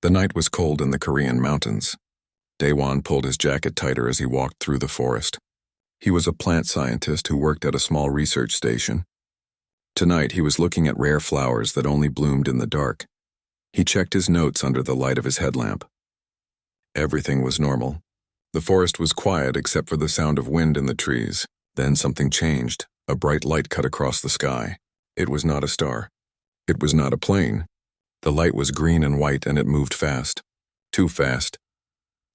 The night was cold in the Korean mountains. Daewon pulled his jacket tighter as he walked through the forest. He was a plant scientist who worked at a small research station. Tonight he was looking at rare flowers that only bloomed in the dark. He checked his notes under the light of his headlamp. Everything was normal. The forest was quiet except for the sound of wind in the trees. Then something changed. A bright light cut across the sky. It was not a star. It was not a plane. The light was green and white and it moved fast. Too fast.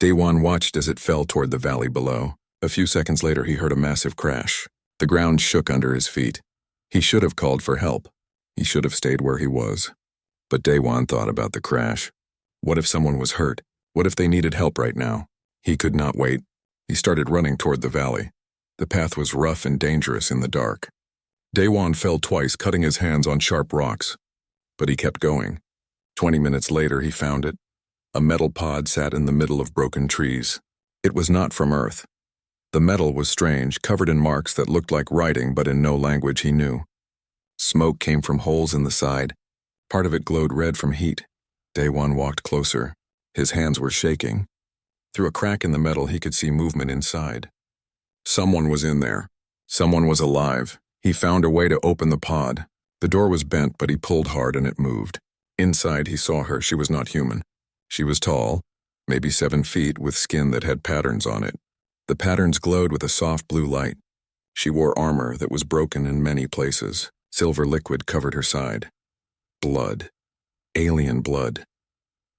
Daewon watched as it fell toward the valley below. A few seconds later he heard a massive crash. The ground shook under his feet. He should have called for help. He should have stayed where he was. But Daewon thought about the crash. What if someone was hurt? What if they needed help right now? He could not wait. He started running toward the valley. The path was rough and dangerous in the dark. Daewon fell twice, cutting his hands on sharp rocks. But he kept going. 20 minutes later he found it. A metal pod sat in the middle of broken trees. It was not from Earth. The metal was strange, covered in marks that looked like writing but in no language he knew. Smoke came from holes in the side. Part of it glowed red from heat. Daewon walked closer. His hands were shaking. Through a crack in the metal he could see movement inside. Someone was in there. Someone was alive. He found a way to open the pod. The door was bent, but he pulled hard and it moved. Inside he saw her. She was not human. She was tall, maybe 7 feet, with skin that had patterns on it. The patterns glowed with a soft blue light. She wore armor that was broken in many places. Silver liquid covered her side. Blood. Alien blood.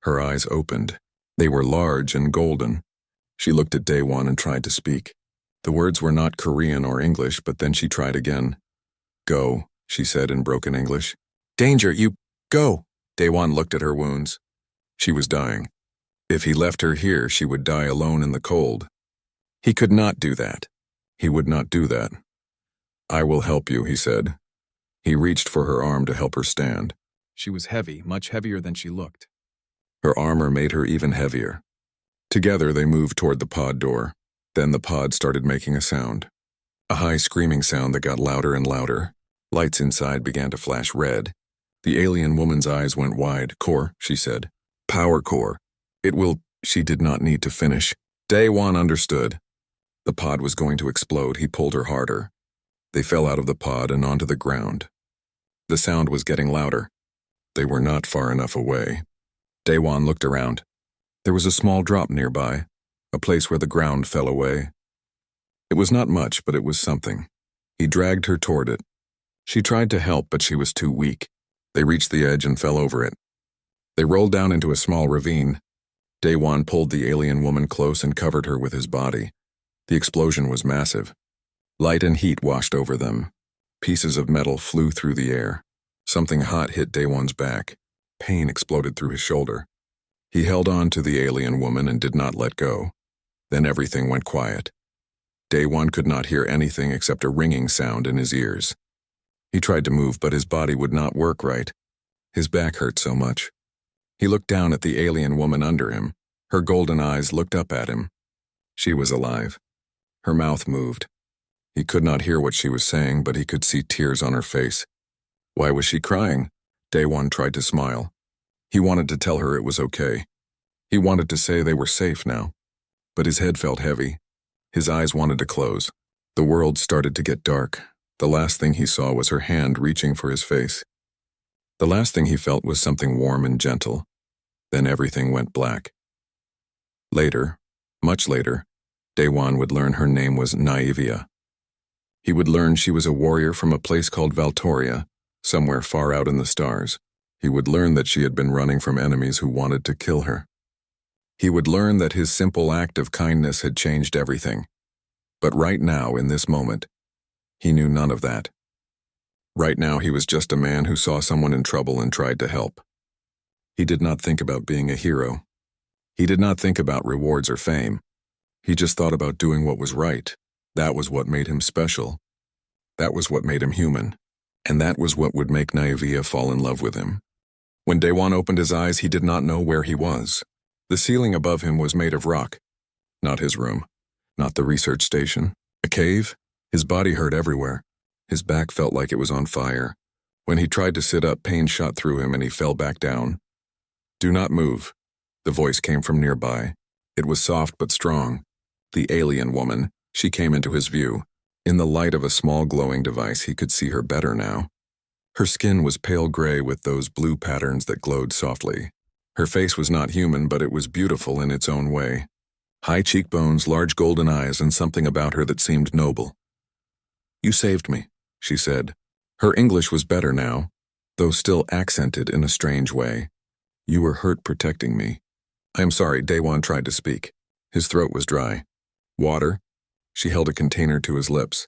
Her eyes opened. They were large and golden. She looked at Daewon and tried to speak. The words were not Korean or English, but then she tried again. "Go," she said in broken English. "Danger, you go." Daewon looked at her wounds. She was dying. If he left her here, she would die alone in the cold. He could not do that. He would not do that. "I will help you," he said. He reached for her arm to help her stand. She was heavy, much heavier than she looked. Her armor made her even heavier. Together they moved toward the pod door. Then the pod started making a sound. A high screaming sound that got louder and louder. Lights inside began to flash red. The alien woman's eyes went wide. "Core," she said. "Power core. It will—" She did not need to finish. Daewon understood. The pod was going to explode. He pulled her harder. They fell out of the pod and onto the ground. The sound was getting louder. They were not far enough away. Daewon looked around. There was a small drop nearby, a place where the ground fell away. It was not much, but it was something. He dragged her toward it. She tried to help, but she was too weak. They reached the edge and fell over it. They rolled down into a small ravine. Daewon pulled the alien woman close and covered her with his body. The explosion was massive. Light and heat washed over them. Pieces of metal flew through the air. Something hot hit Daewon's back. Pain exploded through his shoulder. He held on to the alien woman and did not let go. Then everything went quiet. Daewon could not hear anything except a ringing sound in his ears. He tried to move, but his body would not work right. His back hurt so much. He looked down at the alien woman under him. Her golden eyes looked up at him. She was alive. Her mouth moved. He could not hear what she was saying, but he could see tears on her face. Why was she crying? Daewon tried to smile. He wanted to tell her it was okay. He wanted to say they were safe now. But his head felt heavy. His eyes wanted to close. The world started to get dark. The last thing he saw was her hand reaching for his face. The last thing he felt was something warm and gentle. Then everything went black. Later, much later, Daewon would learn her name was Naivia. He would learn she was a warrior from a place called Valtoria, somewhere far out in the stars. He would learn that she had been running from enemies who wanted to kill her. He would learn that his simple act of kindness had changed everything. But right now, in this moment, he knew none of that. Right now he was just a man who saw someone in trouble and tried to help. He did not think about being a hero. He did not think about rewards or fame. He just thought about doing what was right. That was what made him special. That was what made him human. And that was what would make Naivia fall in love with him. When Daewon opened his eyes, he did not know where he was. The ceiling above him was made of rock. Not his room. Not the research station. A cave? His body hurt everywhere. His back felt like it was on fire. When he tried to sit up, pain shot through him and he fell back down. "Do not move," The voice came from nearby. It was soft but strong. The alien woman. She came into his view. In the light of a small glowing device, he could see her better now. Her skin was pale gray with those blue patterns that glowed softly. Her face was not human, but it was beautiful in its own way. High cheekbones, large golden eyes, and something about her that seemed noble. "You saved me," she said. Her English was better now, though still accented in a strange way. "You were hurt protecting me." "I am sorry," Daewon tried to speak. His throat was dry. "Water?" She held a container to his lips.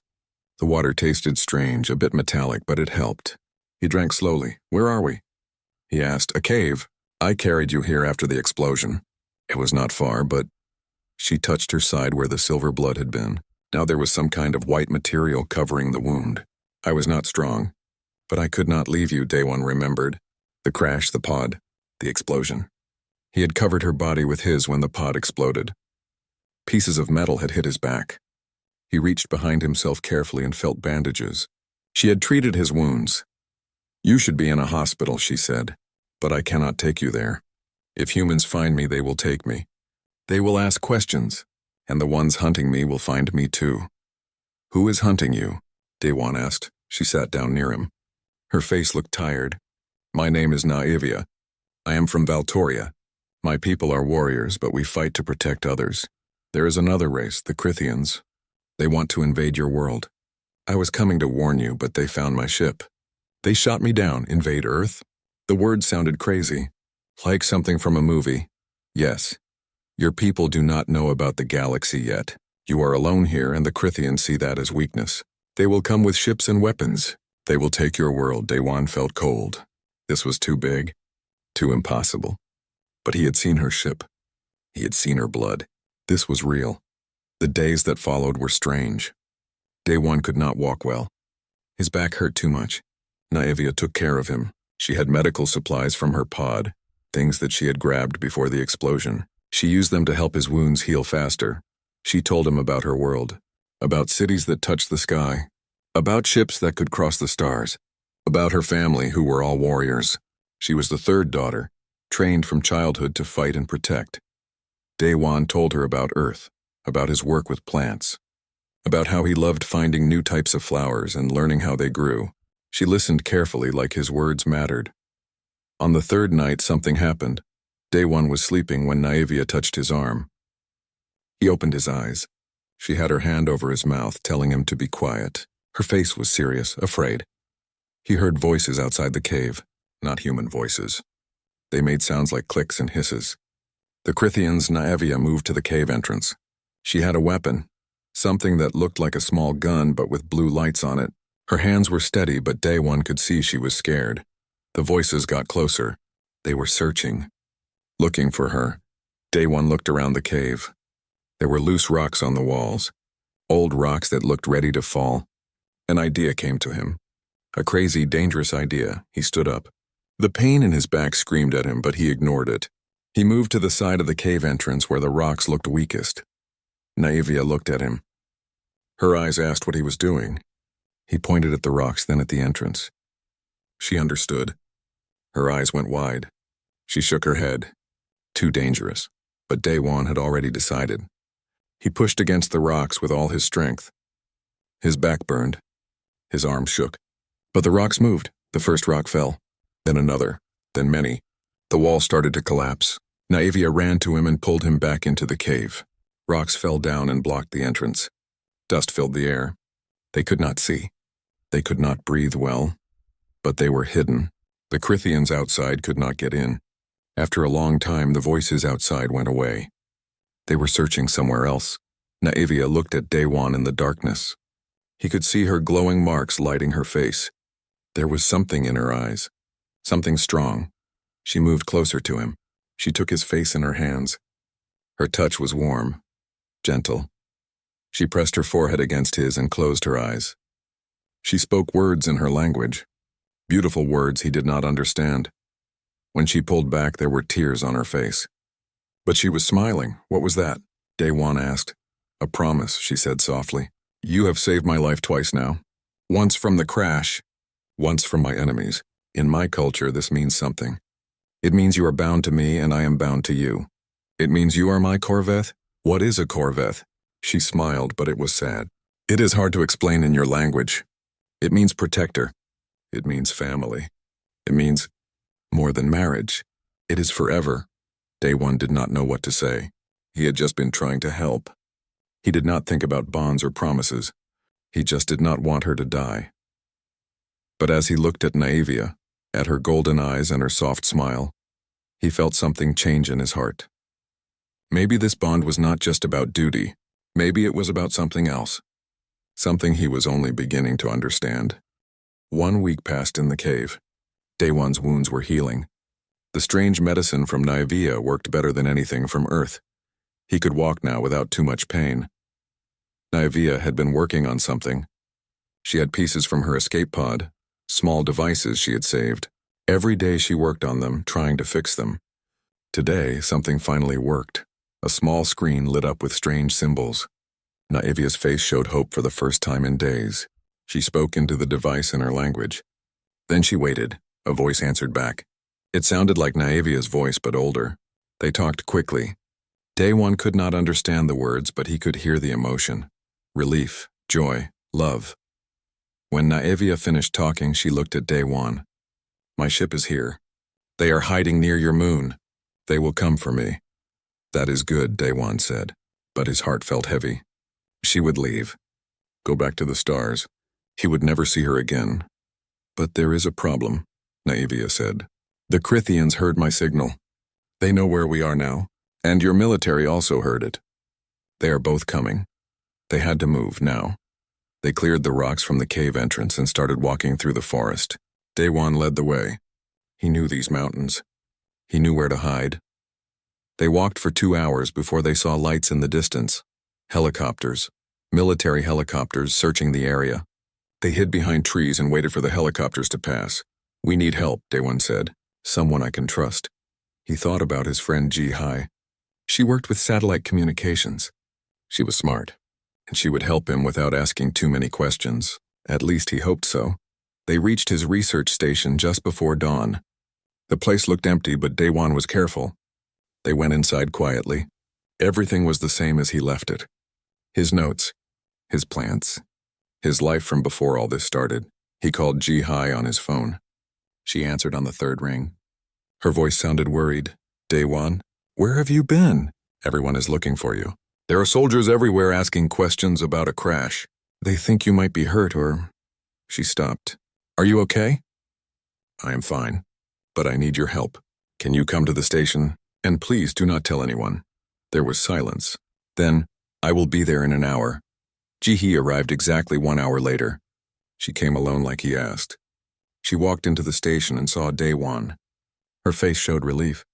The water tasted strange, a bit metallic, but it helped. He drank slowly. "Where are we?" He asked. "A cave. I carried you here after the explosion." It was not far, but she touched her side where the silver blood had been. Now there was some kind of white material covering the wound. "I was not strong. But I could not leave you," Daewon remembered. The crash, the pod, the explosion. He had covered her body with his when the pod exploded. Pieces of metal had hit his back. He reached behind himself carefully and felt bandages. She had treated his wounds. "You should be in a hospital," she said. "But I cannot take you there. If humans find me, they will take me. They will ask questions, and the ones hunting me will find me too." "Who is hunting you?" Daewon asked. She sat down near him. Her face looked tired. "My name is Naivia. I am from Valtoria. My people are warriors, but we fight to protect others. There is another race, the Crithians. They want to invade your world. I was coming to warn you, but they found my ship. They shot me down. Invade Earth?" The words sounded crazy, like something from a movie. "Yes. Your people do not know about the galaxy yet. You are alone here, and the Crithians see that as weakness. They will come with ships and weapons. They will take your world." Daewon felt cold. This was too big, too impossible. But he had seen her ship. He had seen her blood. This was real. The days that followed were strange. Daewon could not walk well. His back hurt too much. Naivia took care of him. She had medical supplies from her pod, things that she had grabbed before the explosion. She used them to help his wounds heal faster. She told him about her world, about cities that touched the sky, about ships that could cross the stars, about her family who were all warriors. She was the third daughter, trained from childhood to fight and protect. Daewon told her about Earth, about his work with plants, about how he loved finding new types of flowers and learning how they grew. She listened carefully, like his words mattered. On the third night, something happened. Daewon was sleeping when Naivia touched his arm. He opened his eyes. She had her hand over his mouth, telling him to be quiet. Her face was serious, afraid. He heard voices outside the cave, not human voices. They made sounds like clicks and hisses. The Crithians, Naivia, moved to the cave entrance. She had a weapon, something that looked like a small gun but with blue lights on it. Her hands were steady, but Daewon could see she was scared. The voices got closer. They were searching, looking for her. Daewon looked around the cave. There were loose rocks on the walls, old rocks that looked ready to fall. An idea came to him. A crazy, dangerous idea. He stood up. The pain in his back screamed at him, but he ignored it. He moved to the side of the cave entrance where the rocks looked weakest. Naivia looked at him. Her eyes asked what he was doing. He pointed at the rocks, then at the entrance. She understood. Her eyes went wide. She shook her head. Too dangerous. But Daewon had already decided. He pushed against the rocks with all his strength. His back burned. His arms shook. But the rocks moved. The first rock fell. Then another. Then many. The wall started to collapse. Naivia ran to him and pulled him back into the cave. Rocks fell down and blocked the entrance. Dust filled the air. They could not see. They could not breathe well. But they were hidden. The Crithians outside could not get in. After a long time, the voices outside went away. They were searching somewhere else. Naivia looked at Daewon in the darkness. He could see her glowing marks lighting her face. There was something in her eyes. Something strong. She moved closer to him. She took his face in her hands. Her touch was warm, gentle. She pressed her forehead against his and closed her eyes. She spoke words in her language, beautiful words he did not understand. When she pulled back, there were tears on her face. But she was smiling. What was that? Daewon asked. A promise, she said softly. You have saved my life twice now. Once from the crash, once from my enemies. In my culture, this means something. It means you are bound to me and I am bound to you. It means you are my Corvette? What is a Corvette? She smiled, but it was sad. It is hard to explain in your language. It means protector. It means family. It means more than marriage. It is forever. Day One did not know what to say. He had just been trying to help. He did not think about bonds or promises. He just did not want her to die. But as he looked at Naevia, at her golden eyes and her soft smile, he felt something change in his heart. Maybe this bond was not just about duty. Maybe it was about something else. Something he was only beginning to understand. 1 week passed in the cave. Day One's wounds were healing. The strange medicine from Naevia worked better than anything from Earth. He could walk now without too much pain. Naevia had been working on something. She had pieces from her escape pod, small devices she had saved. Every day she worked on them, trying to fix them. Today, something finally worked. A small screen lit up with strange symbols. Naevia's face showed hope for the first time in days. She spoke into the device in her language. Then she waited. A voice answered back. It sounded like Naevia's voice, but older. They talked quickly. Day One could not understand the words, but he could hear the emotion. Relief, joy, love. When Naevia finished talking, she looked at Day One. My ship is here. They are hiding near your moon. They will come for me. That is good, Day One said, but his heart felt heavy. She would leave. Go back to the stars. He would never see her again. But there is a problem, Naevia said. The Crithians heard my signal. They know where we are now, and your military also heard it. They are both coming. They had to move now. They cleared the rocks from the cave entrance and started walking through the forest. Day One led the way. He knew these mountains. He knew where to hide. They walked for 2 hours before they saw lights in the distance. Helicopters. Military helicopters searching the area. They hid behind trees and waited for the helicopters to pass. We need help, Day One said. Someone I can trust. He thought about his friend Ji-Hai. She worked with satellite communications. She was smart, and she would help him without asking too many questions. At least he hoped so. They reached his research station just before dawn. The place looked empty, but Day One was careful. They went inside quietly. Everything was the same as he left it. His notes, his plants, his life from before all this started. He called Ji-Hai on his phone. She answered on the 3rd ring. Her voice sounded worried. Day One, where have you been? Everyone is looking for you. There are soldiers everywhere asking questions about a crash. They think you might be hurt or... She stopped. Are you okay? I am fine, but I need your help. Can you come to the station? And please do not tell anyone. There was silence. Then, I will be there in an hour. Ji-Hee arrived exactly 1 hour later. She came alone like he asked. She walked into the station and saw Day One. Her face showed relief.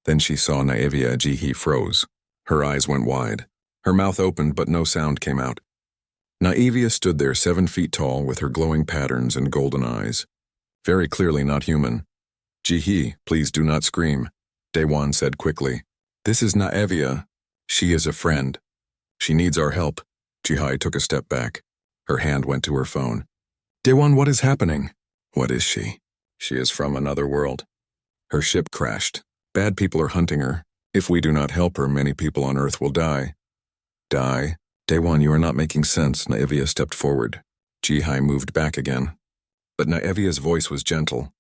Then she saw Naevia. Ji-Hee froze. Her eyes went wide. Her mouth opened, but no sound came out. Naevia stood there 7 feet tall with her glowing patterns and golden eyes. Very clearly not human. Ji-Hee, please do not scream, Day One said quickly. This is Naevia. She is a friend. She needs our help. Ji-Hai took a step back. Her hand went to her phone. Day One, what is happening? What is she? She is from another world. Her ship crashed. Bad people are hunting her. If we do not help her, many people on Earth will die. Die? Day One, you are not making sense. Naevia stepped forward. Ji-Hai moved back again. But Naevia's voice was gentle.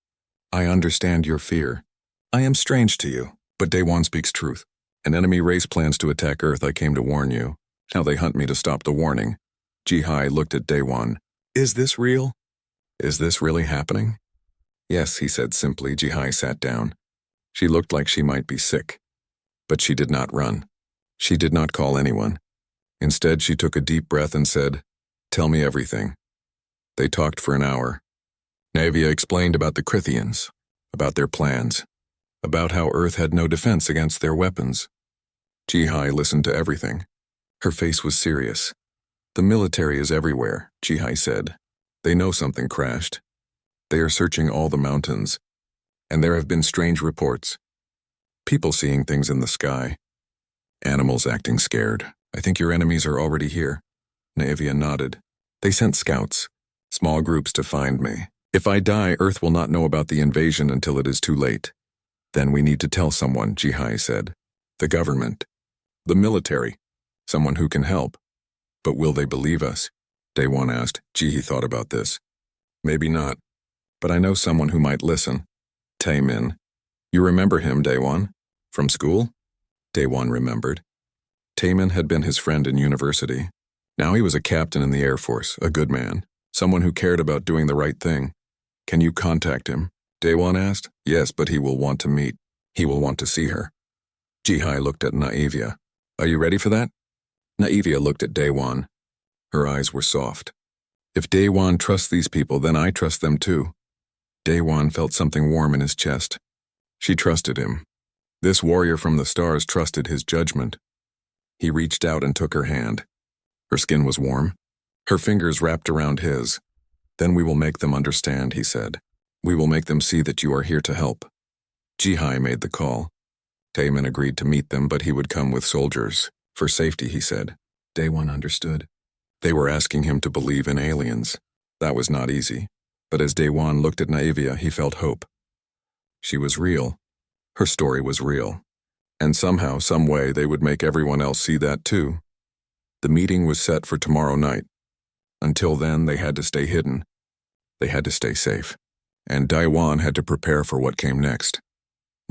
I understand your fear. I am strange to you, but Day One speaks truth. An enemy race plans to attack Earth. I came to warn you. Now they hunt me to stop the warning. Ji-Hai looked at Day One. Is this real? Is this really happening? Yes, he said simply. Ji-Hai sat down. She looked like she might be sick. But she did not run. She did not call anyone. Instead, she took a deep breath and said, Tell me everything. They talked for an hour. Naevia explained about the Crithians, about their plans, about how Earth had no defense against their weapons. Ji-Hai listened to everything. Her face was serious. The military is everywhere, Ji-Hai said. They know something crashed. They are searching all the mountains, and there have been strange reports. People seeing things in the sky. Animals acting scared. I think your enemies are already here. Naevia nodded. They sent scouts, small groups to find me. If I die, Earth will not know about the invasion until it is too late. Then we need to tell someone, Jihai said. The government. The military. Someone who can help. But will they believe us? Daewon asked. Jihi thought about this. Maybe not. But I know someone who might listen. Taemin. You remember him, Daewon? From school? Daewon remembered. Taemin had been his friend in university. Now he was a captain in the Air Force, a good man, someone who cared about doing the right thing. Can you contact him? Daewon asked. Yes, but he will want to meet. He will want to see her. Jihai looked at Naivia. Are you ready for that? Naivia looked at Daewon. Her eyes were soft. If Daewon trusts these people, then I trust them too. Daewon felt something warm in his chest. She trusted him. This warrior from the stars trusted his judgment. He reached out and took her hand. Her skin was warm. Her fingers wrapped around his. Then we will make them understand, he said. We will make them see that you are here to help. Jihai made the call. Taemin agreed to meet them, but he would come with soldiers. For safety, he said. Daewon understood. They were asking him to believe in aliens. That was not easy. But as Daewon looked at Naivia, he felt hope. She was real. Her story was real. And somehow, some way, they would make everyone else see that too. The meeting was set for tomorrow night. Until then, they had to stay hidden. They had to stay safe. And Daewon had to prepare for what came next.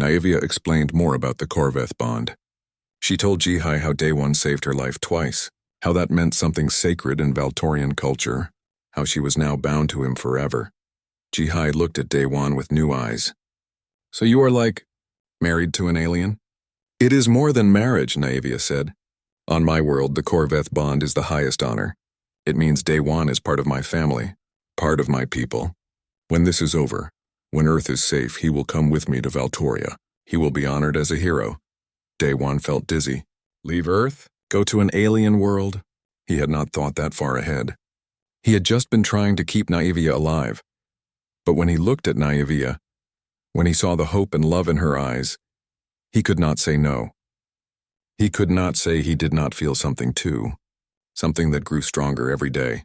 Naivia explained more about the Corveth bond. She told Jihai how Daewon saved her life twice, how that meant something sacred in Valtorian culture, how she was now bound to him forever. Jihai looked at Daewon with new eyes. So you are like, married to an alien? It is more than marriage, Naivia said. On my world, the Corveth bond is the highest honor. It means Daewon is part of my family, part of my people. When this is over, when Earth is safe, he will come with me to Valtoria. He will be honored as a hero. Daewon felt dizzy. Leave Earth? Go to an alien world? He had not thought that far ahead. He had just been trying to keep Naivia alive. But when he looked at Naivia, when he saw the hope and love in her eyes, he could not say no. He could not say he did not feel something too, something that grew stronger every day.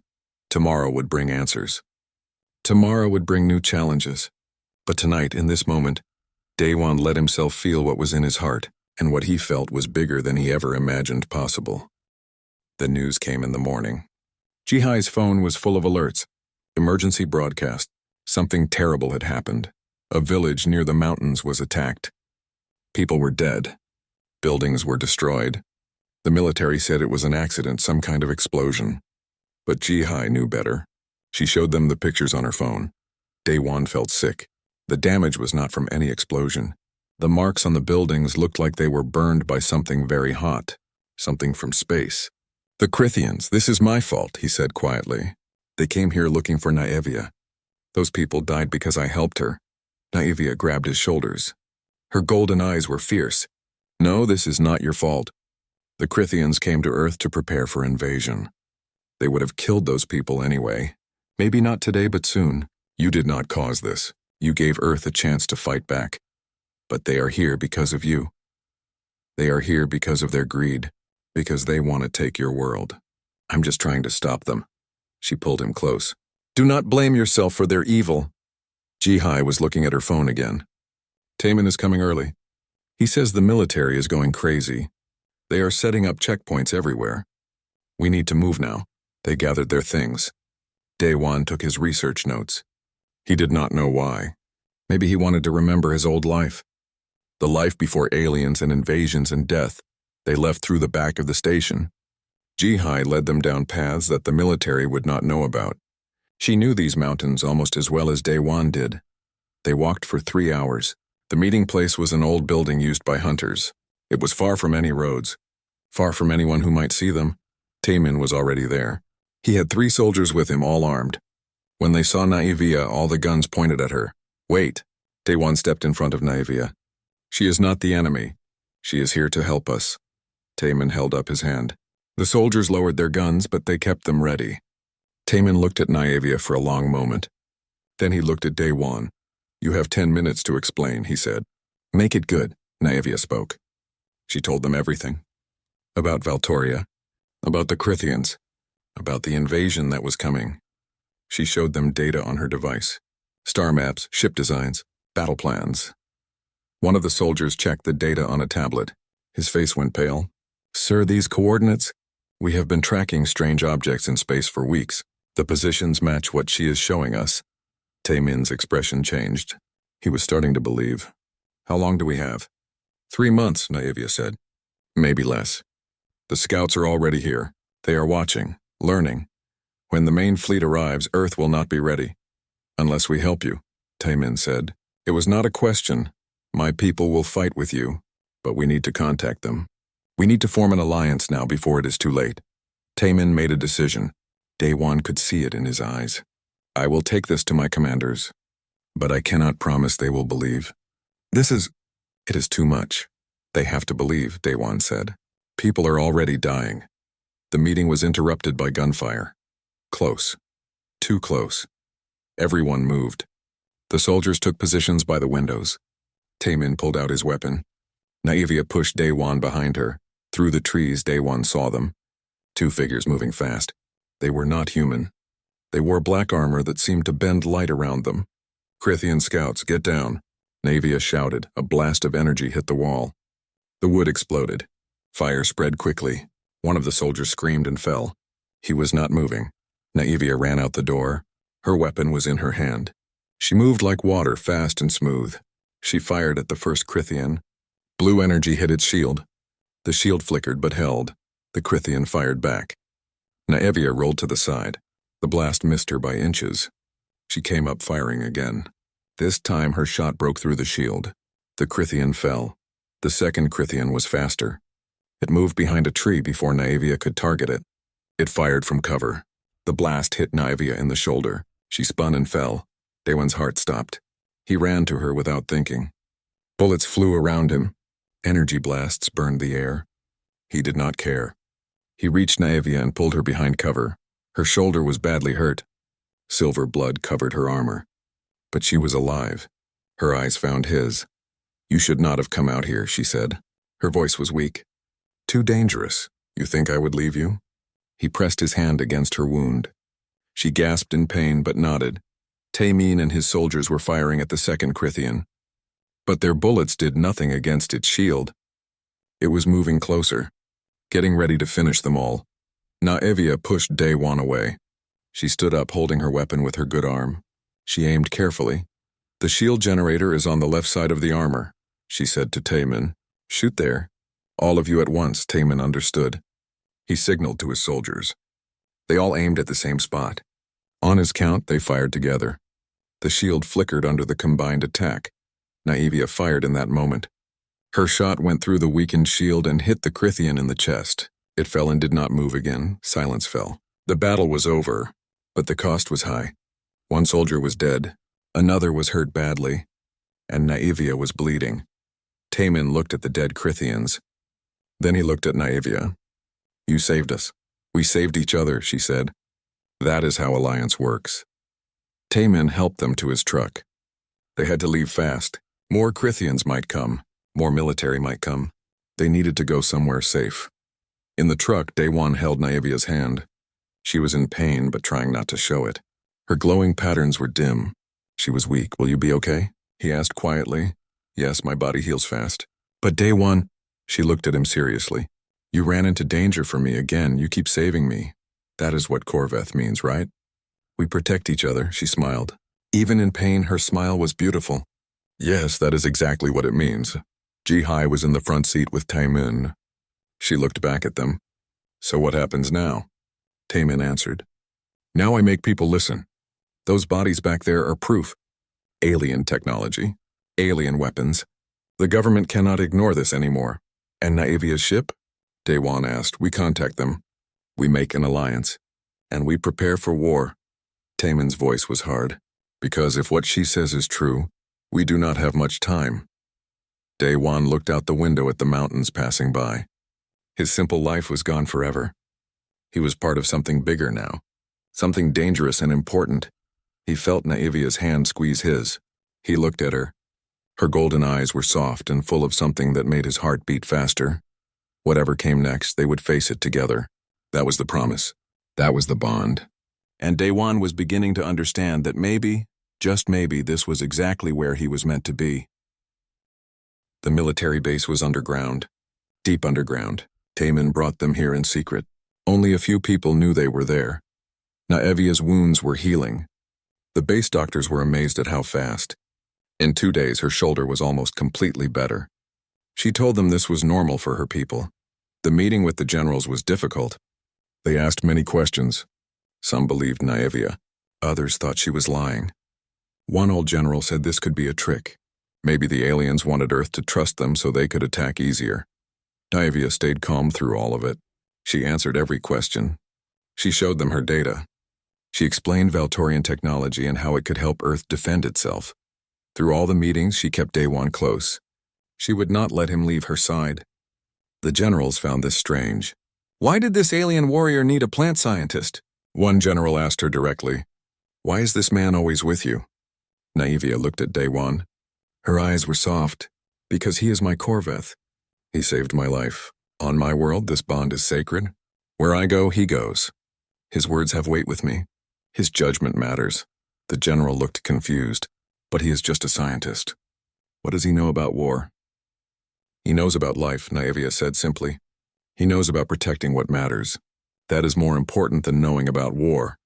Tomorrow would bring answers. Tomorrow would bring new challenges. But tonight, in this moment, Daewon let himself feel what was in his heart, and what he felt was bigger than he ever imagined possible. The news came in the morning. Jihai's phone was full of alerts. Emergency broadcast. Something terrible had happened. A village near the mountains was attacked. People were dead. Buildings were destroyed. The military said it was an accident, some kind of explosion. But Jihai knew better. She showed them the pictures on her phone. Daewon felt sick. The damage was not from any explosion. The marks on the buildings looked like they were burned by something very hot, something from space. The Crithians, this is my fault, he said quietly. They came here looking for Naivia. Those people died because I helped her. Naivia grabbed his shoulders. Her golden eyes were fierce. No, this is not your fault. The Crithians came to Earth to prepare for invasion. They would have killed those people anyway. Maybe not today, but soon. You did not cause this. You gave Earth a chance to fight back. But they are here because of you. They are here because of their greed, because they want to take your world. I'm just trying to stop them. She pulled him close. Do not blame yourself for their evil. Jihai was looking at her phone again. Taemin is coming early. He says the military is going crazy. They are setting up checkpoints everywhere. We need to move now. They gathered their things. Daewon took his research notes. He did not know why. Maybe he wanted to remember his old life. The life before aliens and invasions and death. They left through the back of the station. Jihai led them down paths that the military would not know about. She knew these mountains almost as well as Daewon did. They walked for 3 hours. The meeting place was an old building used by hunters. It was far from any roads, far from anyone who might see them. Taemin was already there. He had 3 soldiers with him, all armed. When they saw Naivia, all the guns pointed at her. Wait. Daewon stepped in front of Naivia. She is not the enemy. She is here to help us. Taemin held up his hand. The soldiers lowered their guns, but they kept them ready. Taemin looked at Naivia for a long moment. Then he looked at Daewon. You have 10 minutes to explain, he said. Make it good, Naivia spoke. She told them everything. About Valtoria, about the Crithians, about the invasion that was coming. She showed them data on her device. Star maps, ship designs, battle plans. One of the soldiers checked the data on a tablet. His face went pale. "Sir, these coordinates? We have been tracking strange objects in space for weeks. The positions match what she is showing us." Taemin's expression changed. He was starting to believe. "How long do we have?" 3 months, Naivia said. "Maybe less. The scouts are already here. They are watching, learning. When the main fleet arrives, Earth will not be ready. Unless we help you," Taemin said. "It was not a question. My people will fight with you, but we need to contact them. We need to form an alliance now before it is too late." Taemin made a decision. Daewon could see it in his eyes. "I will take this to my commanders, but I cannot promise they will believe. It is too much. They have to believe," Daewon said. "People are already dying." The meeting was interrupted by gunfire. Close. Too close. Everyone moved. The soldiers took positions by the windows. Taemin pulled out his weapon. Naivia pushed Daewon behind her. Through the trees, Daewon saw them. 2 figures moving fast. They were not human. They wore black armor that seemed to bend light around them. "Krithian scouts, get down," Naivia shouted. A blast of energy hit the wall. The wood exploded. Fire spread quickly. One of the soldiers screamed and fell. He was not moving. Naivia ran out the door. Her weapon was in her hand. She moved like water, fast and smooth. She fired at the first Krithian. Blue energy hit its shield. The shield flickered but held. The Krithian fired back. Naivia rolled to the side. The blast missed her by inches. She came up firing again. This time her shot broke through the shield. The Krithian fell. The second Krithian was faster. It moved behind a tree before Naivia could target it. It fired from cover. The blast hit Naivia in the shoulder. She spun and fell. Daewon's heart stopped. He ran to her without thinking. Bullets flew around him. Energy blasts burned the air. He did not care. He reached Naivia and pulled her behind cover. Her shoulder was badly hurt. Silver blood covered her armor. But she was alive. Her eyes found his. "You should not have come out here," she said. Her voice was weak. "Too dangerous. You think I would leave you?" He pressed his hand against her wound. She gasped in pain but nodded. Taemin and his soldiers were firing at the second Krithian. But their bullets did nothing against its shield. It was moving closer, getting ready to finish them all. Naivia pushed Daewon away. She stood up, holding her weapon with her good arm. She aimed carefully. "The shield generator is on the left side of the armor," she said to Taemin. "Shoot there." "All of you at once," Taemin understood. He signaled to his soldiers. They all aimed at the same spot. On his count, they fired together. The shield flickered under the combined attack. Naivia fired in that moment. Her shot went through the weakened shield and hit the Krithian in the chest. It fell and did not move again. Silence fell. The battle was over, but the cost was high. One soldier was dead. Another was hurt badly. And Naivia was bleeding. Taemin looked at the dead Krithians. Then he looked at Naivia. "You saved us. We saved each other," she said. "That is how alliance works." Taemin helped them to his truck. They had to leave fast. More Krithians might come. More military might come. They needed to go somewhere safe. In the truck, Daewon held Naivia's hand. She was in pain, but trying not to show it. Her glowing patterns were dim. She was weak. "Will you be okay?" he asked quietly. "Yes, my body heals fast." "But Daewon," she looked at him seriously. "You ran into danger for me again. You keep saving me. That is what Korveth means, right?" "We protect each other," she smiled. Even in pain, her smile was beautiful. "Yes, that is exactly what it means." Ji-Hai was in the front seat with Taemin. She looked back at them. "So what happens now?" Taemin answered. "Now I make people listen. Those bodies back there are proof. Alien technology. Alien weapons. The government cannot ignore this anymore." "And Naivia's ship?" Daewon asked. "We contact them. We make an alliance. And we prepare for war." Taemin's voice was hard. "Because if what she says is true, we do not have much time." Daewon looked out the window at the mountains passing by. His simple life was gone forever. He was part of something bigger now. Something dangerous and important. He felt Naivia's hand squeeze his. He looked at her. Her golden eyes were soft and full of something that made his heart beat faster. Whatever came next, they would face it together. That was the promise. That was the bond. And Daewon was beginning to understand that maybe, just maybe, this was exactly where he was meant to be. The military base was underground, deep underground. Taman brought them here in secret. Only a few people knew they were there. Naevia's wounds were healing. The base doctors were amazed at how fast. In 2 days, her shoulder was almost completely better. She told them this was normal for her people. The meeting with the generals was difficult. They asked many questions. Some believed Naevia. Others thought she was lying. One old general said this could be a trick. Maybe the aliens wanted Earth to trust them so they could attack easier. Naevia stayed calm through all of it. She answered every question. She showed them her data. She explained Valtorian technology and how it could help Earth defend itself. Through all the meetings, she kept Daewon close. She would not let him leave her side. The generals found this strange. Why did this alien warrior need a plant scientist? One general asked her directly. Why is this man always with you? Naevia looked at Daewon. Her eyes were soft. Because he is my Corveth. He saved my life. On my world, this bond is sacred. Where I go, he goes. His words have weight with me. His judgment matters. The general looked confused. But he is just a scientist. What does he know about war? He knows about life, Naevia said simply. He knows about protecting what matters. That is more important than knowing about war.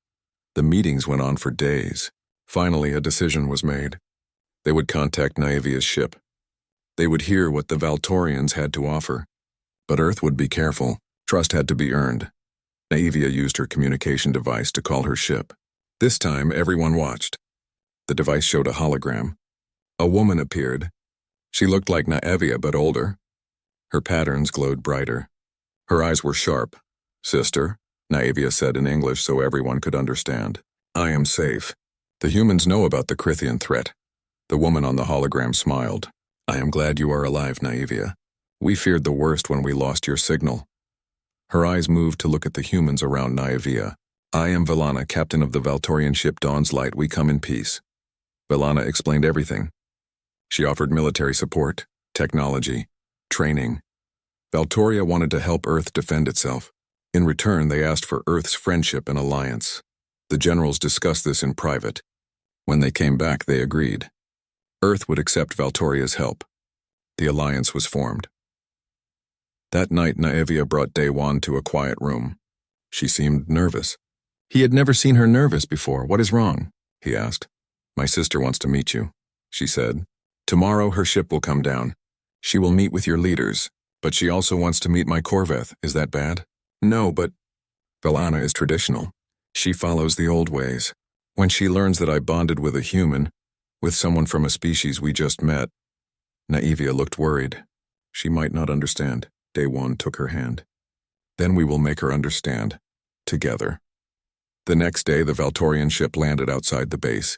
The meetings went on for days. Finally, a decision was made. They would contact Naevia's ship. They would hear what the Valtorians had to offer. But Earth would be careful. Trust had to be earned. Naevia used her communication device to call her ship. This time, everyone watched. The device showed a hologram. A woman appeared. She looked like Naevia, but older. Her patterns glowed brighter. Her eyes were sharp. Sister, Naevia said in English so everyone could understand. I am safe. The humans know about the Crithian threat. The woman on the hologram smiled. I am glad you are alive, Naevia. We feared the worst when we lost your signal. Her eyes moved to look at the humans around Naevia. I am Velana, captain of the Valtorian ship Dawn's Light. We come in peace. Velana explained everything. She offered military support, technology, training. Valtoria wanted to help Earth defend itself. In return, they asked for Earth's friendship and alliance. The generals discussed this in private. When they came back, they agreed. Earth would accept Valtoria's help. The alliance was formed. That night, Naevia brought Daewon to a quiet room. She seemed nervous. He had never seen her nervous before. What is wrong? He asked. My sister wants to meet you, she said. Tomorrow her ship will come down. She will meet with your leaders, but she also wants to meet my Corveth. Is that bad? No, but Velana is traditional. She follows the old ways. When she learns that I bonded with a human, with someone from a species we just met, Naevia looked worried. She might not understand. Daewon took her hand. Then we will make her understand. Together. The next day, the Valtorian ship landed outside the base.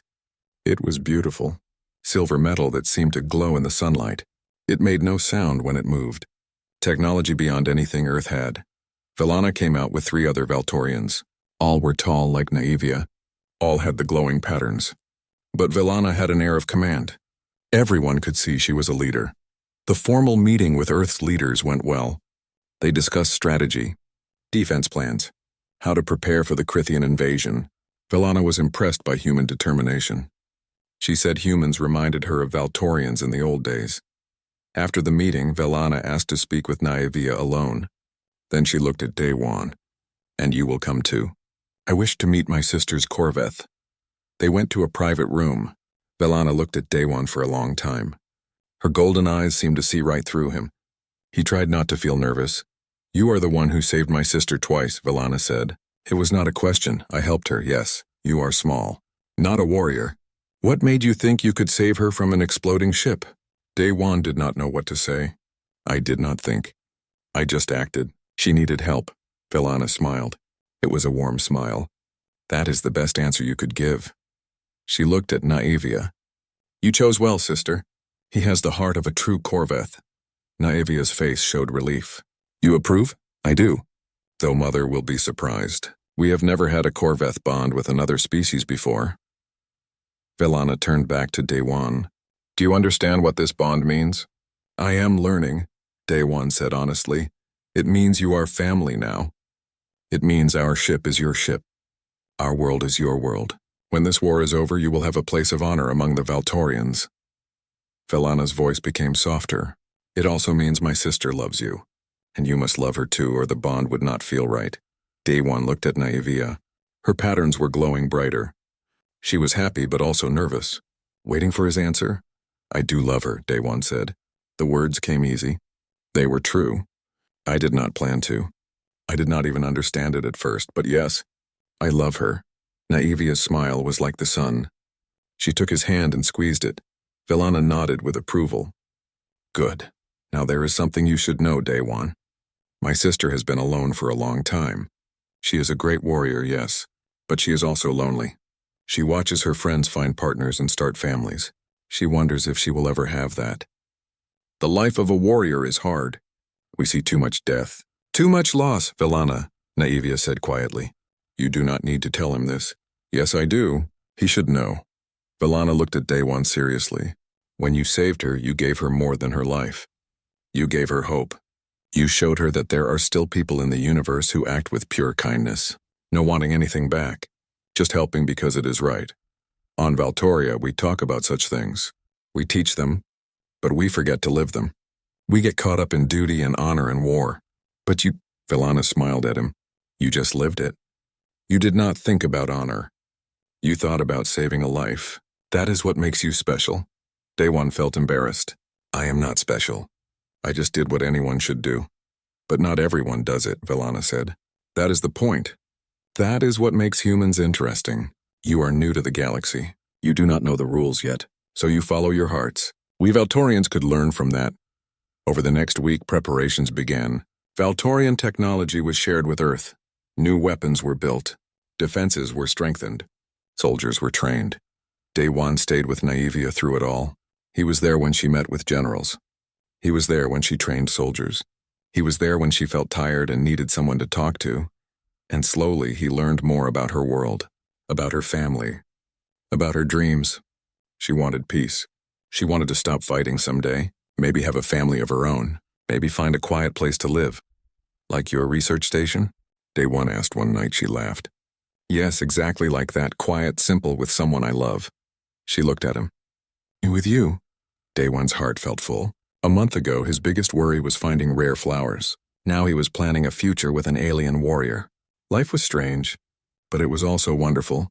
It was beautiful. Silver metal that seemed to glow in the sunlight. It made no sound when it moved. Technology beyond anything Earth had. Velana came out with 3 other Valtorians. All were tall like Naevia. All had the glowing patterns. But Velana had an air of command. Everyone could see she was a leader. The formal meeting with Earth's leaders went well. They discussed strategy, defense plans, how to prepare for the Crithian invasion. Velana was impressed by human determination. She said humans reminded her of Valtorians in the old days. After the meeting, Velana asked to speak with Naevia alone. Then she looked at Daewon. And you will come too. I wish to meet my sister's Corveth. They went to a private room. Velana looked at Daewon for a long time. Her golden eyes seemed to see right through him. He tried not to feel nervous. You are the one who saved my sister twice, Velana said. It was not a question. I helped her, yes. You are small. Not a warrior. What made you think you could save her from an exploding ship? Daewon did not know what to say. I did not think. I just acted. She needed help. Velana smiled. It was a warm smile. That is the best answer you could give. She looked at Naevia. You chose well, sister. He has the heart of a true Corveth. Naevia's face showed relief. You approve? I do. Though Mother will be surprised. We have never had a Corveth bond with another species before. Velana turned back to Daewon. Do you understand what this bond means? I am learning, Daewon said honestly. It means you are family now. It means our ship is your ship. Our world is your world. When this war is over, you will have a place of honor among the Valtorians. Velana's voice became softer. It also means my sister loves you, and you must love her too or the bond would not feel right. Daewon looked at Naivia. Her patterns were glowing brighter. She was happy but also nervous. Waiting for his answer? I do love her, Daewon said. The words came easy. They were true. I did not plan to. I did not even understand it at first, but yes, I love her. Naivia's smile was like the sun. She took his hand and squeezed it. Velana nodded with approval. Good. Now there is something you should know, Daewon. My sister has been alone for a long time. She is a great warrior, yes, but she is also lonely. She watches her friends find partners and start families. She wonders if she will ever have that. The life of a warrior is hard. We see too much death. Too much loss, Velana, Naivia said quietly. You do not need to tell him this. Yes, I do. He should know. Velana looked at Daewon seriously. When you saved her, you gave her more than her life. You gave her hope. You showed her that there are still people in the universe who act with pure kindness, no wanting anything back, just helping because it is right. On Valtoria, we talk about such things. We teach them, but we forget to live them. We get caught up in duty and honor and war. But you, Velana smiled at him, you just lived it. You did not think about honor. You thought about saving a life. That is what makes you special. Daewon felt embarrassed. I am not special. I just did what anyone should do. But not everyone does it, Velana said. That is the point. That is what makes humans interesting. You are new to the galaxy. You do not know the rules yet, so you follow your hearts. We Valtorians could learn from that. Over the next week, preparations began. Valtorian technology was shared with Earth. New weapons were built. Defenses were strengthened. Soldiers were trained. Daewon stayed with Naivia through it all. He was there when she met with generals. He was there when she trained soldiers. He was there when she felt tired and needed someone to talk to. And slowly he learned more about her world, about her family, about her dreams. She wanted peace. She wanted to stop fighting someday, maybe have a family of her own, maybe find a quiet place to live. Like your research station? Daewon asked one night. She laughed. Yes, exactly like that, quiet, simple, with someone I love. She looked at him. With you? Daewon's heart felt full. A month ago, his biggest worry was finding rare flowers. Now he was planning a future with an alien warrior. Life was strange, but it was also wonderful.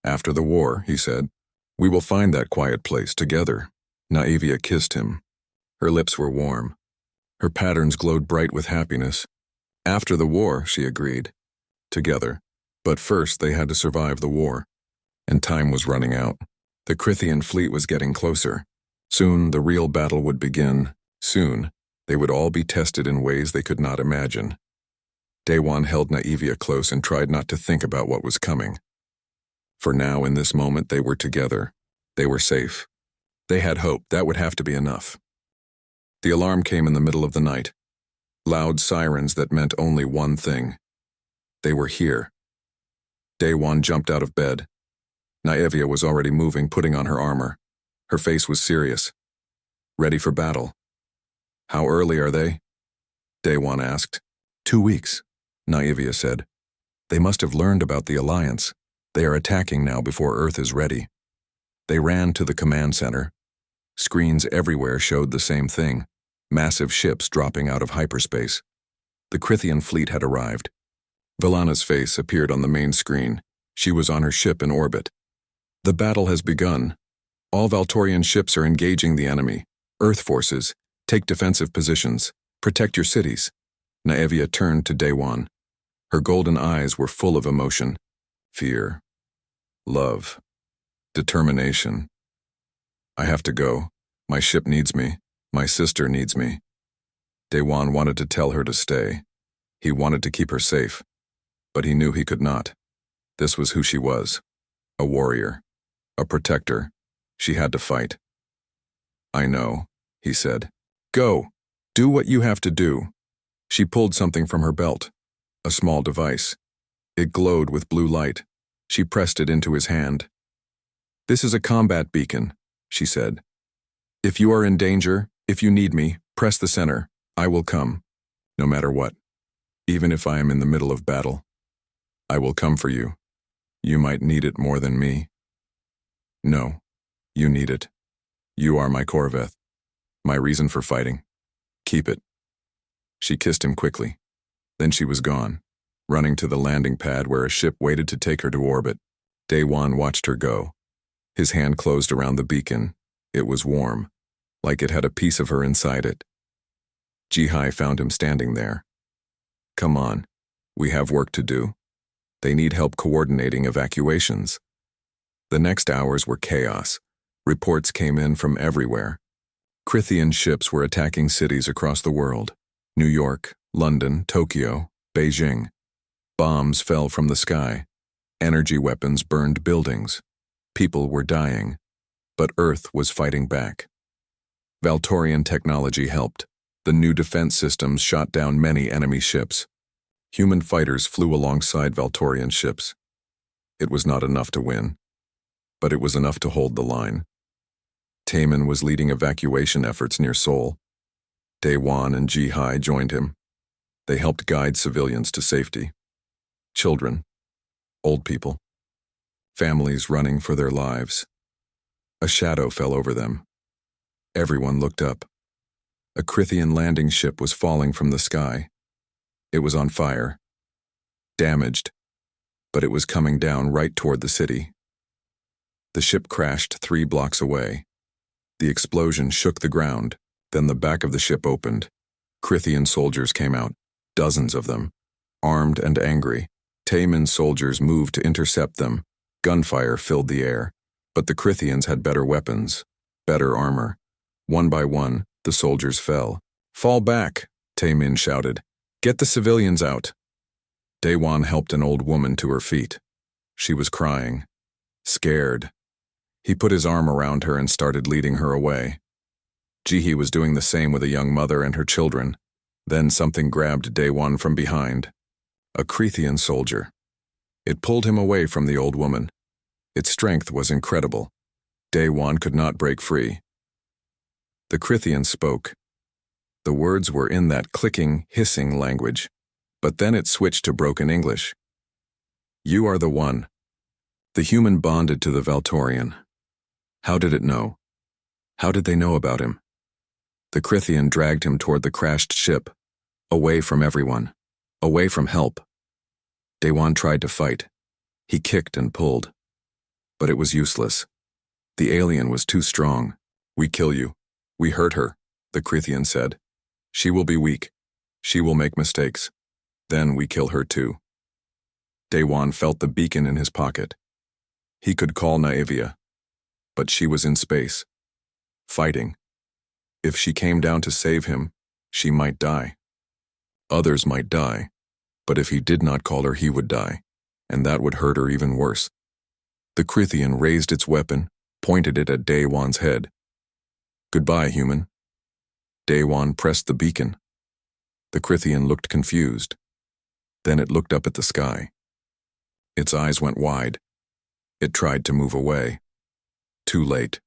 After the war, he said, we will find that quiet place together. Naivia kissed him. Her lips were warm. Her patterns glowed bright with happiness. After the war, she agreed. Together. But first they had to survive the war. And time was running out. The Crithian fleet was getting closer. Soon the real battle would begin. Soon they would all be tested in ways they could not imagine. Daewon held Naivia close and tried not to think about what was coming. For now, in this moment, they were together. They were safe. They had hope. That would have to be enough. The alarm came in the middle of the night. Loud sirens that meant only one thing. They were here. Daewon jumped out of bed. Naivia was already moving, putting on her armor. Her face was serious. Ready for battle. How early are they? Daewon asked. 2 weeks, Naivia said. They must have learned about the Alliance. They are attacking now before Earth is ready. They ran to the command center. Screens everywhere showed the same thing. Massive ships dropping out of hyperspace. The Crithian fleet had arrived. Velana's face appeared on the main screen. She was on her ship in orbit. The battle has begun. All Valtorian ships are engaging the enemy. Earth forces, take defensive positions. Protect your cities. Naivia turned to Daewon. Her golden eyes were full of emotion. Fear. Love. Determination. I have to go. My ship needs me. My sister needs me. Daewon wanted to tell her to stay. He wanted to keep her safe. But he knew he could not. This was who she was. A warrior. A protector. She had to fight. I know, he said. Go. Do what you have to do. She pulled something from her belt. A small device. It glowed with blue light. She pressed it into his hand. This is a combat beacon, she said. If you are in danger, if you need me, press the center. I will come. No matter what. Even if I am in the middle of battle. I will come for you. You might need it more than me. No, you need it. You are my Corvette. My reason for fighting. Keep it. She kissed him quickly. Then she was gone, running to the landing pad where a ship waited to take her to orbit. Daewon watched her go. His hand closed around the beacon. It was warm, like it had a piece of her inside it. Jihai found him standing there. Come on, we have work to do. They need help coordinating evacuations. The next hours were chaos. Reports came in from everywhere. Krithian ships were attacking cities across the world. New York, London, Tokyo, Beijing. Bombs fell from the sky. Energy weapons burned buildings. People were dying. But Earth was fighting back. Valtorian technology helped. The new defense systems shot down many enemy ships. Human fighters flew alongside Valtorian ships. It was not enough to win, but it was enough to hold the line. Taemin was leading evacuation efforts near Seoul. Daewon and Jihai joined him. They helped guide civilians to safety. Children, old people, families running for their lives. A shadow fell over them. Everyone looked up. A Krithian landing ship was falling from the sky. It was on fire, damaged, but it was coming down right toward the city. The ship crashed 3 blocks away. The explosion shook the ground, then the back of the ship opened. Krithian soldiers came out, dozens of them, armed and angry. Taemin's soldiers moved to intercept them. Gunfire filled the air, but the Krithians had better weapons, better armor. One by one, the soldiers fell. Fall back, Taemin shouted. Get the civilians out. Daewon helped an old woman to her feet. She was crying, scared. He put his arm around her and started leading her away. Jihi was doing the same with a young mother and her children. Then something grabbed Daewon from behind. A Krithian soldier. It pulled him away from the old woman. Its strength was incredible. Daewon could not break free. The Krithian spoke. The words were in that clicking, hissing language, but then it switched to broken English. You are the one. The human bonded to the Valtorian. How did it know? How did they know about him? The Krithian dragged him toward the crashed ship, away from everyone, away from help. Daewon tried to fight. He kicked and pulled. But it was useless. The alien was too strong. We kill you. We hurt her, the Krithian said. She will be weak. She will make mistakes. Then we kill her too. Daewon felt the beacon in his pocket. He could call Naevia, but she was in space, fighting. If she came down to save him, she might die. Others might die, but if he did not call her, he would die, and that would hurt her even worse. The Krithian raised its weapon, pointed it at Daewon's head. Goodbye, human. Daewon pressed the beacon. The Krithian looked confused. Then it looked up at the sky. Its eyes went wide. It tried to move away. Too late.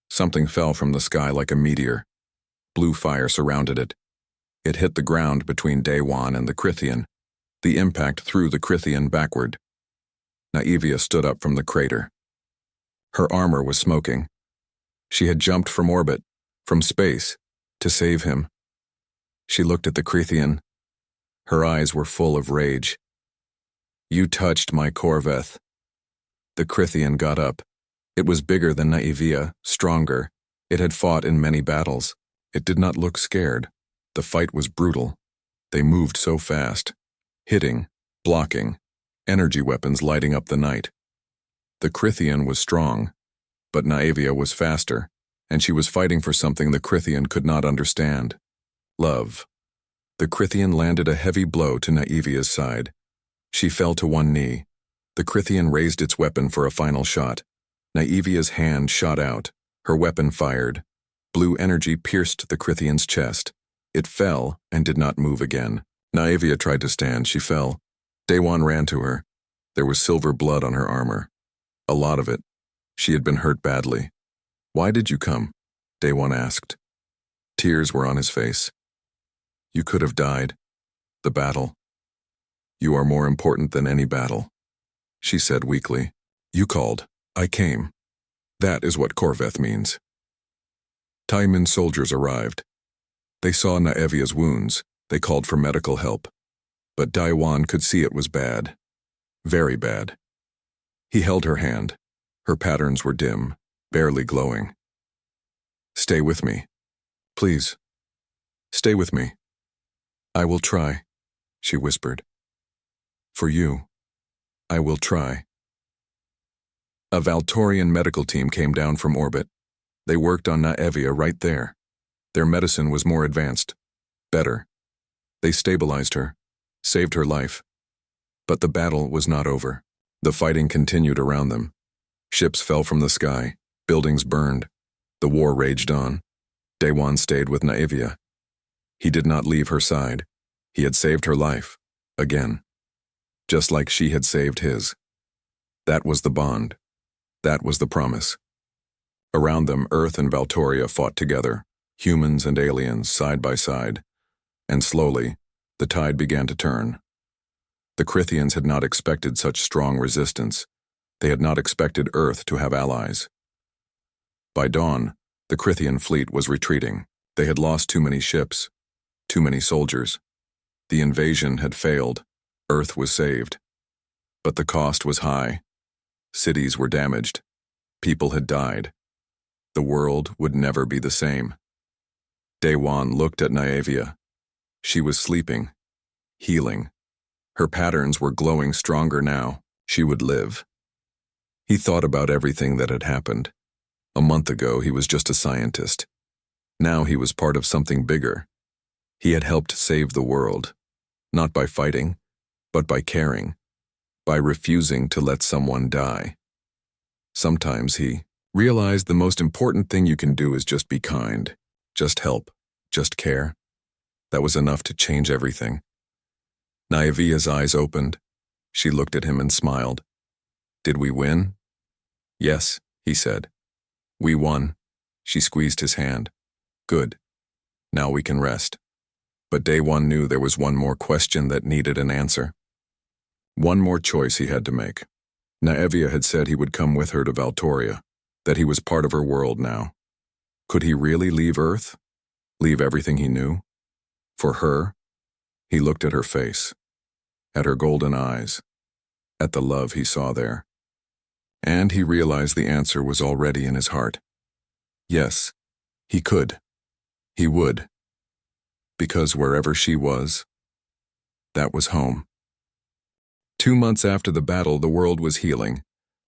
Something fell from the sky like a meteor. Blue fire surrounded it. It hit the ground between Daewon and the Krithian. The impact threw the Krithian backward. Naevia stood up from the crater. Her armor was smoking. She had jumped from orbit, from space, to save him. She looked at the Krithian. Her eyes were full of rage. You touched my Corvette. The Krithian got up. It was bigger than Naevia, stronger. It had fought in many battles. It did not look scared. The fight was brutal. They moved so fast. Hitting, blocking, energy weapons lighting up the night. The Krithian was strong, but Naevia was faster, and she was fighting for something the Krithian could not understand. Love. The Krithian landed a heavy blow to Naevia's side. She fell to one knee. The Krithian raised its weapon for a final shot. Naevia's hand shot out. Her weapon fired. Blue energy pierced the Krithian's chest. It fell and did not move again. Naevia tried to stand. She fell. Daewon ran to her. There was silver blood on her armor. A lot of it. She had been hurt badly. Why did you come? Daewon asked. Tears were on his face. You could have died. The battle. You are more important than any battle, she said weakly. You called. I came. That is what Corvette means. Taemin's soldiers arrived. They saw Naevia's wounds. They called for medical help. But Daiwan could see it was bad. Very bad. He held her hand. Her patterns were dim, barely glowing. "Stay with me. Please. Stay with me." "I will try," she whispered. "For you, I will try." A Valtorian medical team came down from orbit. They worked on Naevia right there. Their medicine was more advanced. Better. They stabilized her, saved her life. But the battle was not over. The fighting continued around them. Ships fell from the sky. Buildings burned. The war raged on. Daiwan stayed with Naevia. He did not leave her side. He had saved her life. Again. Just like she had saved his. That was the bond. That was the promise. Around them, Earth and Valtoria fought together, humans and aliens side by side. And slowly, the tide began to turn. The Crithians had not expected such strong resistance. They had not expected Earth to have allies. By dawn, the Crithian fleet was retreating. They had lost too many ships, too many soldiers. The invasion had failed. Earth was saved. But the cost was high. Cities were damaged. People had died. The world would never be the same. Daiwan looked at Naevia. She was sleeping, healing. Her patterns were glowing stronger now. She would live. He thought about everything that had happened. A month ago, he was just a scientist. Now he was part of something bigger. He had helped save the world, not by fighting, but by caring, by refusing to let someone die. Sometimes he realized the most important thing you can do is just be kind, just help, just care. That was enough to change everything. Naevia's eyes opened. She looked at him and smiled. "Did we win?" "Yes," he said. "We won." She squeezed his hand. "Good. Now we can rest." But Daiwan knew there was one more question that needed an answer. One more choice he had to make. Naevia had said he would come with her to Valtoria, that he was part of her world now. Could he really leave Earth? Leave everything he knew? For her? He looked at her face, at her golden eyes, at the love he saw there. And he realized the answer was already in his heart. Yes, he could. He would. Because wherever she was, that was home. 2 months after the battle, the world was healing.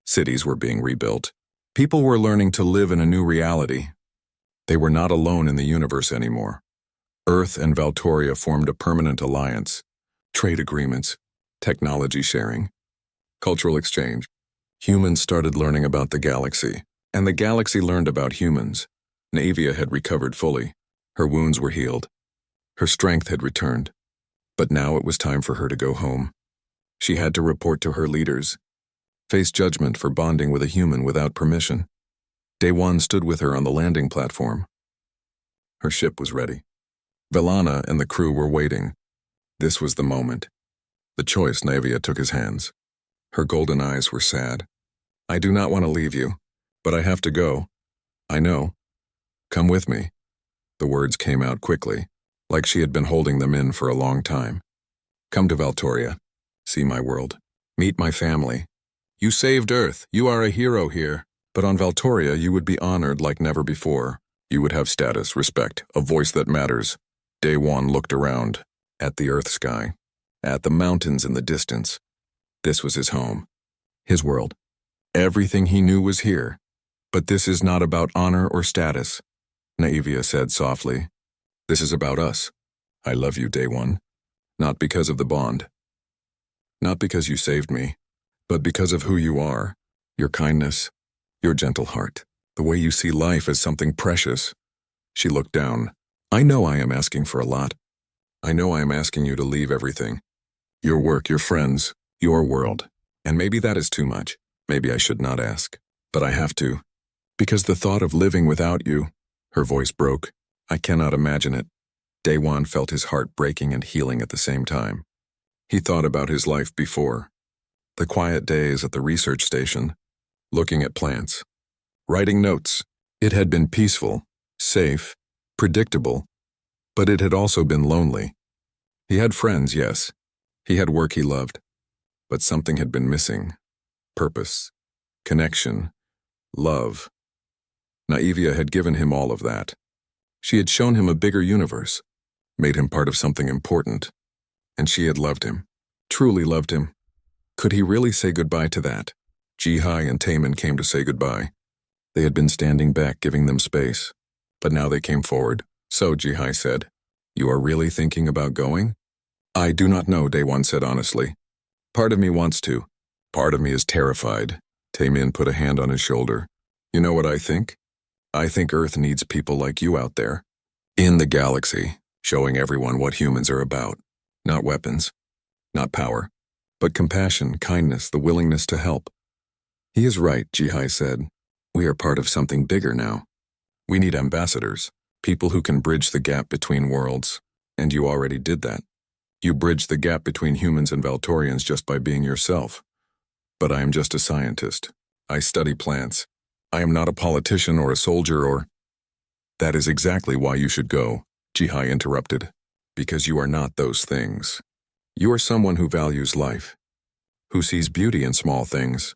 Cities were being rebuilt. People were learning to live in a new reality. They were not alone in the universe anymore. Earth and Valtoria formed a permanent alliance. Trade agreements, technology sharing, cultural exchange. Humans started learning about the galaxy, and the galaxy learned about humans. Naevia had recovered fully. Her wounds were healed. Her strength had returned. But now it was time for her to go home. She had to report to her leaders, face judgment for bonding with a human without permission. Daiwan stood with her on the landing platform. Her ship was ready. Velana and the crew were waiting. This was the moment. The choice. Naevia took his hands. Her golden eyes were sad. "I do not want to leave you, but I have to go. I know. Come with me." The words came out quickly, like she had been holding them in for a long time. "Come to Valtoria. See my world. Meet my family. You saved Earth. You are a hero here. But on Valtoria, you would be honored like never before. You would have status, respect, a voice that matters." Daiwan looked around, at the Earth sky, at the mountains in the distance. This was his home, his world. Everything he knew was here. "But this is not about honor or status," Naevia said softly. "This is about us. I love you, Daiwan. Not because of the bond. Not because you saved me, but because of who you are, your kindness, your gentle heart, the way you see life as something precious." She looked down. "I know I am asking for a lot. I know I am asking you to leave everything. Your work, your friends, your world. And maybe that is too much. Maybe I should not ask. But I have to. Because the thought of living without you," her voice broke, "I cannot imagine it." Daiwan felt his heart breaking and healing at the same time. He thought about his life before. The quiet days at the research station, looking at plants, writing notes. It had been peaceful, safe, predictable. But it had also been lonely. He had friends, yes. He had work he loved. But something had been missing. Purpose, connection, love. Naivia had given him all of that. She had shown him a bigger universe, made him part of something important. And she had loved him, truly loved him. Could he really say goodbye to that? Jihai and Taemin came to say goodbye. They had been standing back, giving them space. But now they came forward. So, Jihai said, "You are really thinking about going?" "I do not know," Daewon said honestly. "Part of me wants to. Part of me is terrified." Taemin put a hand on his shoulder. "You know what I think? I think Earth needs people like you out there. In the galaxy, showing everyone what humans are about. Not weapons, not power, but compassion, kindness, the willingness to help." "He is right," Jihai said. "We are part of something bigger now. We need ambassadors, people who can bridge the gap between worlds. And you already did that. You bridged the gap between humans and Valtorians just by being yourself. But I am just a scientist. I study plants. I am not a politician or a soldier or—" "That is exactly why you should go," Jihai interrupted. "Because you are not those things. You are someone who values life, who sees beauty in small things,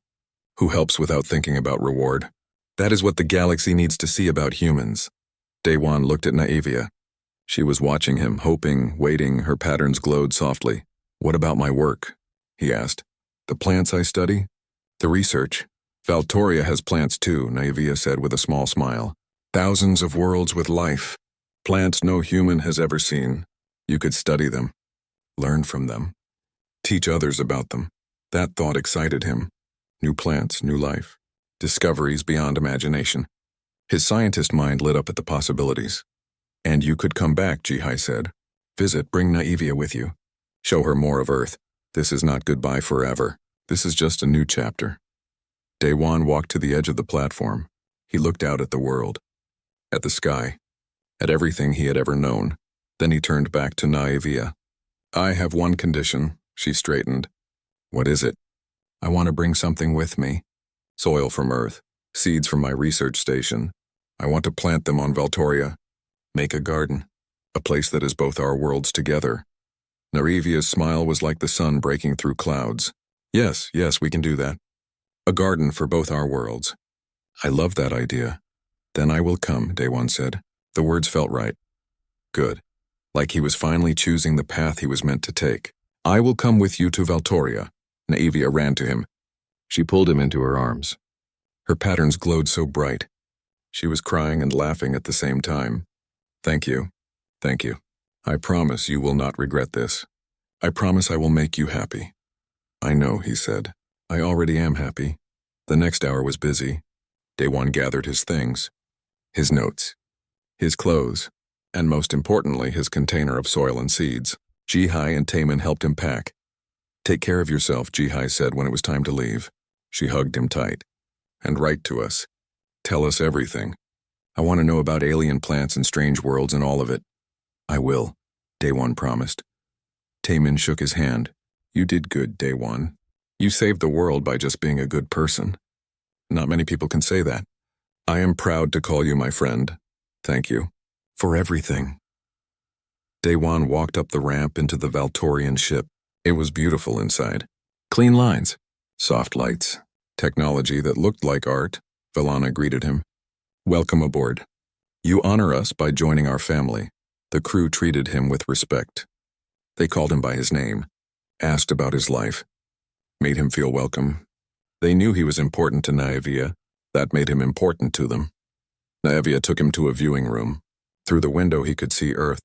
who helps without thinking about reward. That is what the galaxy needs to see about humans." Daewon looked at Naivia. She was watching him, hoping, waiting, her patterns glowed softly. "What about my work?" he asked. "The plants I study? The research? Valtoria has plants too," Naivia said with a small smile. "Thousands of worlds with life. Plants no human has ever seen. You could study them, learn from them, teach others about them." That thought excited him. New plants, new life, discoveries beyond imagination. His scientist mind lit up at the possibilities. "And you could come back," Jihai said. "Visit, bring Naivia with you. Show her more of Earth. This is not goodbye forever. This is just a new chapter." Daewon walked to the edge of the platform. He looked out at the world, at the sky, at everything he had ever known. Then he turned back to Naivia. "I have one condition," she straightened. "What is it?" "I want to bring something with me. Soil from Earth, seeds from my research station. I want to plant them on Valtoria. Make a garden, a place that is both our worlds together." Naivia's smile was like the sun breaking through clouds. Yes, we can do that. A garden for both our worlds." "I love that idea." "Then I will come," Daewon said. The words felt right. Good. Like he was finally choosing the path he was meant to take. "I will come with you to Valtoria." Naivia ran to him. She pulled him into her arms. Her patterns glowed so bright. She was crying and laughing at the same time. "Thank you. Thank you. I promise you will not regret this. I promise I will make you happy." "I know," he said. "I already am happy." The next hour was busy. Daewon gathered his things, his notes, his clothes, and most importantly, his container of soil and seeds. Jihai and Taemin helped him pack. "Take care of yourself," Jihai said when it was time to leave. She hugged him tight. "And write to us. Tell us everything. I want to know about alien plants and strange worlds and all of it." "I will," Daewon promised. Taemin shook his hand. "You did good, Daewon. You saved the world by just being a good person. Not many people can say that. I am proud to call you my friend. Thank you. For everything." Daewon walked up the ramp into the Valtorian ship. It was beautiful inside. Clean lines, soft lights, technology that looked like art. Valana greeted him. "Welcome aboard. You honor us by joining our family." The crew treated him with respect. They called him by his name, asked about his life, made him feel welcome. They knew he was important to Naivia. That made him important to them. Naivia took him to a viewing room. Through the window he could see Earth,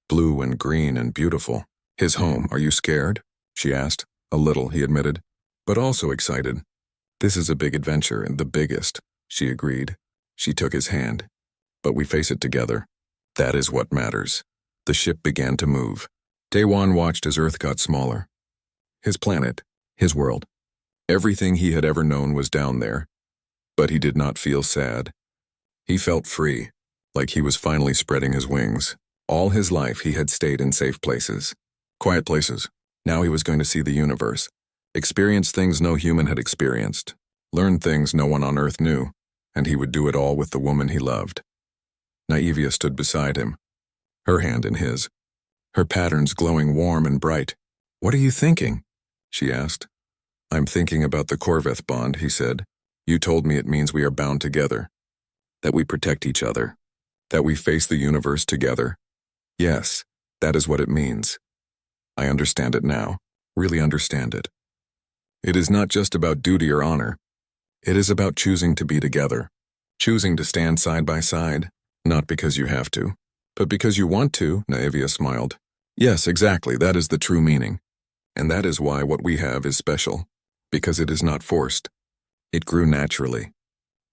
blue and green and beautiful. His home. "Are you scared?" she asked. "A little," he admitted, but also excited. "This is a big adventure, and the biggest," she agreed. She took his hand. "But we face it together. That is what matters." The ship began to move. Daewon watched as Earth got smaller. His planet, his world. Everything he had ever known was down there. But he did not feel sad. He felt free, like he was finally spreading his wings. All his life he had stayed in safe places. Quiet places. Now he was going to see the universe. Experience things no human had experienced. Learn things no one on Earth knew. And he would do it all with the woman he loved. Naivia stood beside him. her hand in his, her patterns glowing warm and bright. "What are you thinking?" she asked. "I'm thinking about the Corveth bond," he said. "You told me it means we are bound together, that we protect each other, that we face the universe together. Yes, that is what it means. I understand it now, really understand it. It is not just about duty or honor. It is about choosing to be together, choosing to stand side by side, not because you have to, but because you want to," Naevia smiled. "Yes, exactly, that is the true meaning. And that is why what we have is special, because it is not forced. It grew naturally,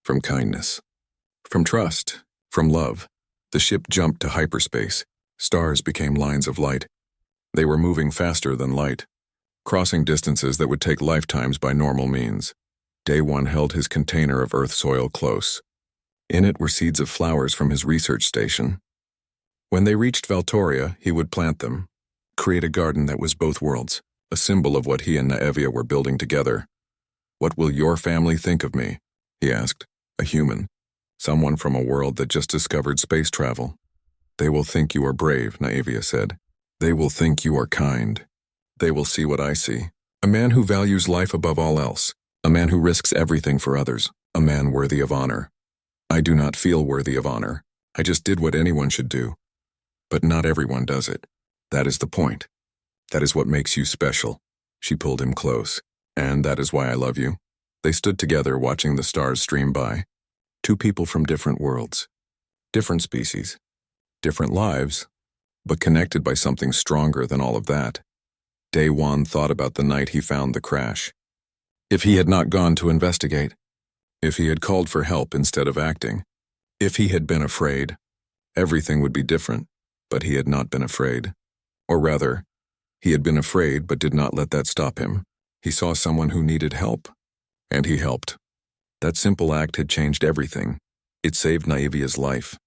from kindness, from trust, from love." The ship jumped to hyperspace. Stars became lines of light. They were moving faster than light, crossing distances that would take lifetimes by normal means. Day One held his container of Earth soil close. In it were seeds of flowers from his research station. When they reached Valtoria, he would plant them, create a garden that was both worlds, a symbol of what he and Naevia were building together. "What will your family think of me?" he asked. "A human, someone from a world that just discovered space travel." "They will think you are brave," Naevia said. "They will think you are kind. They will see what I see. A man who values life above all else. A man who risks everything for others. A man worthy of honor. I do not feel worthy of honor. I just did what anyone should do. But not everyone does it. That is the point. That is what makes you special." She pulled him close. "And that is why I love you." They stood together watching the stars stream by. Two people from different worlds. Different species. Different lives. But connected by something stronger than all of that. Day One thought about the night he found the crash. If he had not gone to investigate. If he had called for help instead of acting. If he had been afraid. Everything would be different. But he had not been afraid. Or rather, he had been afraid but did not let that stop him. He saw someone who needed help. And he helped. That simple act had changed everything. It saved Naevia's life.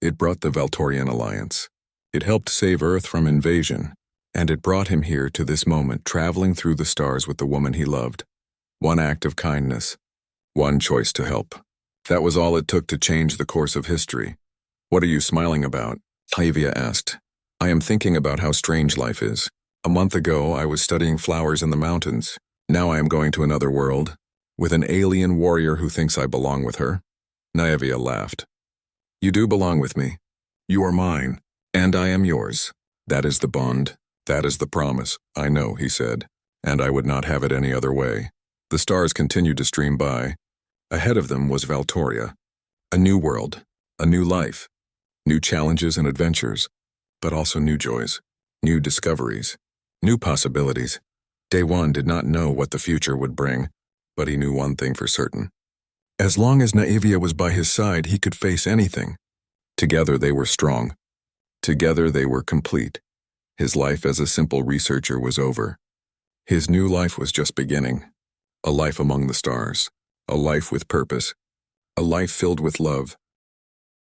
It brought the Valtorian alliance. It helped save Earth from invasion. And it brought him here to this moment, traveling through the stars with the woman he loved. One act of kindness. One choice to help. That was all it took to change the course of history. "What are you smiling about?" Naevia asked. "I am thinking about how strange life is. A month ago, I was studying flowers in the mountains. Now I am going to another world, with an alien warrior who thinks I belong with her." Naevia laughed. "You do belong with me. You are mine, and I am yours. That is the bond. That is the promise." "I know," he said, "and I would not have it any other way." The stars continued to stream by. Ahead of them was Valtoria. A new world, a new life, new challenges and adventures, but also new joys, new discoveries, new possibilities. Day One did not know what the future would bring, but he knew one thing for certain. As long as Naevia was by his side, he could face anything. Together they were strong. Together they were complete. His life as a simple researcher was over. His new life was just beginning. A life among the stars. A life with purpose. A life filled with love.